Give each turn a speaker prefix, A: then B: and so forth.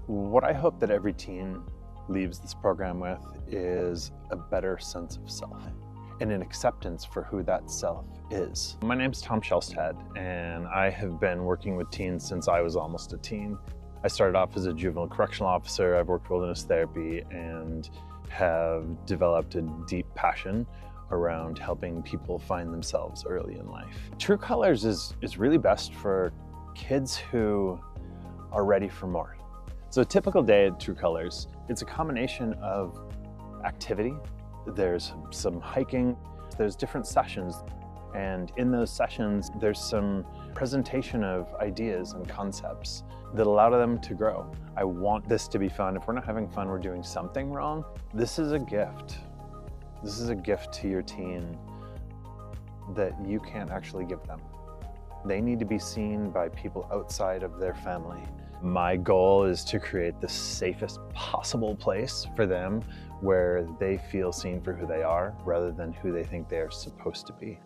A: What I hope that every teen leaves this program with is a better sense of self and an acceptance for who that self is. My name's Tom Shelstad, and I have been working with teens since I was almost a teen. I started off as a juvenile correctional officer. I've worked wilderness therapy and have developed a deep passion around helping people find themselves early in life. True Colors is really best for kids who are ready for more. So a typical day at True Colors, it's a combination of activity. There's some hiking, there's different sessions, and in those sessions, there's some presentation of ideas and concepts that allow them to grow. I want this to be fun. If we're not having fun, we're doing something wrong. This is a gift. This is a gift to your teen that you can't actually give them. They need to be seen by people outside of their family. My goal is to create the safest possible place for them where they feel seen for who they are rather than who they think they are supposed to be.